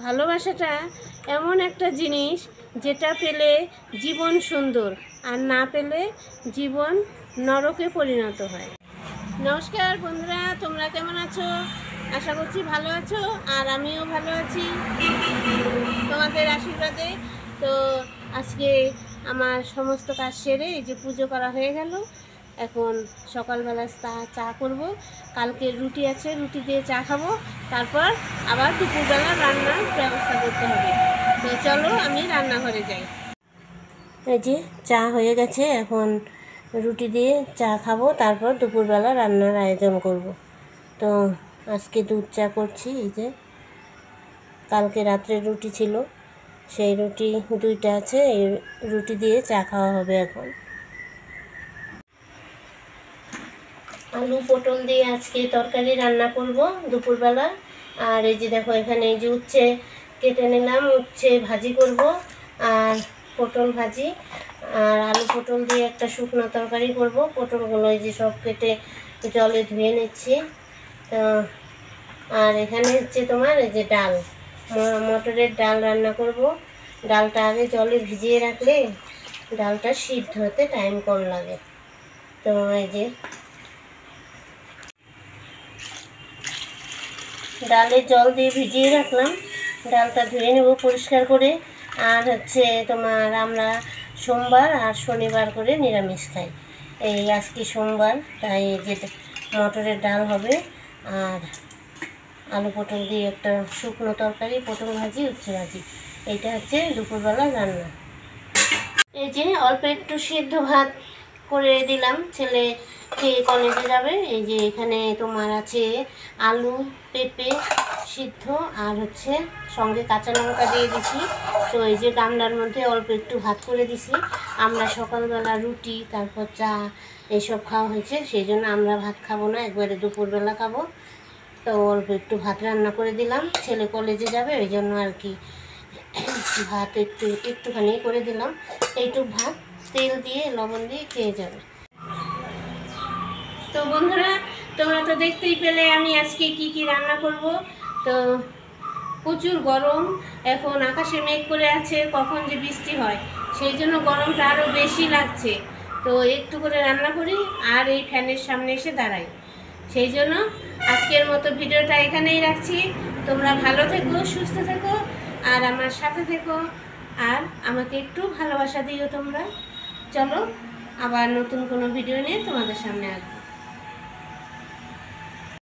ভালোবাসাটা এমন একটা জিনিস যেটা পেলে জীবন সুন্দর আর না পেলে জীবন নরকে পরিণত হয়। নমস্কার বন্ধুরা, তোমরা কেমন আছো? আশা করছি ভালো আছো, আর আমিও ভালো আছি তোমাদের আশীর্বাদে। তো আজকে আমার সমস্ত কাজ সেরে এই যে পুজো করা হয়ে গেল। এখন সকালবেলা চা করব, কালকে রুটি আছে, রুটি দিয়ে চা খাবো, তারপর আবার দুপুরবেলা রান্নার ব্যবস্থা করতে হবে। তো চলো আমি রান্নাঘরে যাই। এই যে চা হয়ে গেছে, এখন রুটি দিয়ে চা খাবো, তারপর দুপুরবেলা রান্নার আয়োজন করব। তো আজকে দুধ চা করছি। এই যে কালকে রাত্রে রুটি ছিল, সেই রুটি 2টা আছে, এই রুটি দিয়ে চা খাওয়া হবে। এখন আলু পটল দিয়ে আজকে তরকারি রান্না করব দুপুরবেলা। আর এই যে দেখো, এখানে এই যে উচ্ছে কেটে নিলাম, উচ্ছে ভাজি করব, আর পটল ভাজি, আর আলু পটল দিয়ে একটা শুকনো তরকারি করব। পটলগুলো এই যে সব কেটে জলে ধুয়ে নিচ্ছি। তো আর এখানে হচ্ছে তোমার এই যে ডাল, মটরের ডাল রান্না করব। ডালটা আগে জলে ভিজিয়ে রাখলে ডালটা সিদ্ধ হতে টাইম কম লাগে। তো এই যে ডালে জল দিয়ে ভিজিয়ে রাখলাম, ডালটা ধুয়ে নেব পরিষ্কার করে। আর হচ্ছে তোমার আমরা সোমবার আর শনিবার করে নিরামিষ খাই। এই আজকে সোমবার, তাই এই যে মটরের ডাল হবে, আর আলু পটল দিয়ে একটা শুকনো তরকারি, পটল ভাজি, উচ্ছে ভাজি, এইটা হচ্ছে দুপুরবেলা রান্না। এই যে অল্প একটু সিদ্ধ ভাত করে দিলাম, ছেলে খেয়ে কলেজে যাবে। এই যে এখানে তোমার আছে আলু পেঁপে সিদ্ধ, আর হচ্ছে সঙ্গে কাঁচা লঙ্কা দিয়ে দিছি। তো এই যে গামলার মধ্যে অল্প একটু ভাত করে দিছি। আমরা সকালবেলা রুটি তারপর চা এইসব খাওয়া হয়েছে, সেই জন্য আমরা ভাত খাবো না, একবারে দুপুরবেলা খাবো। তো অল্প একটু ভাত রান্না করে দিলাম, ছেলে কলেজে যাবে ওই জন্য আর কি ভাত একটুখানি করে দিলাম। এইটুক ভাত তেল দিয়ে লবণ দিয়ে খেয়ে যাবে। তো বন্ধুরা, তোমরা তো দেখতেই পেলে আমি আজকে কি কি রান্না করব। তো প্রচুর গরম, এখন আকাশে মেঘ করে আছে, কখন যে বৃষ্টি হয়, সেই জন্য গরমটা আরও বেশি লাগছে। তো একটু করে রান্না করি আর এই ফ্যানের সামনে এসে দাঁড়াই। সেই জন্য আজকের মতো ভিডিওটা এখানেই রাখছি। তোমরা ভালো থেকো, সুস্থ থেকো, আর আমার সাথে থেকো, আর আমাকে একটু ভালোবাসা দিও তোমরা। চলো আবার নতুন কোনো ভিডিও নিয়ে তোমাদের সামনে আসবো।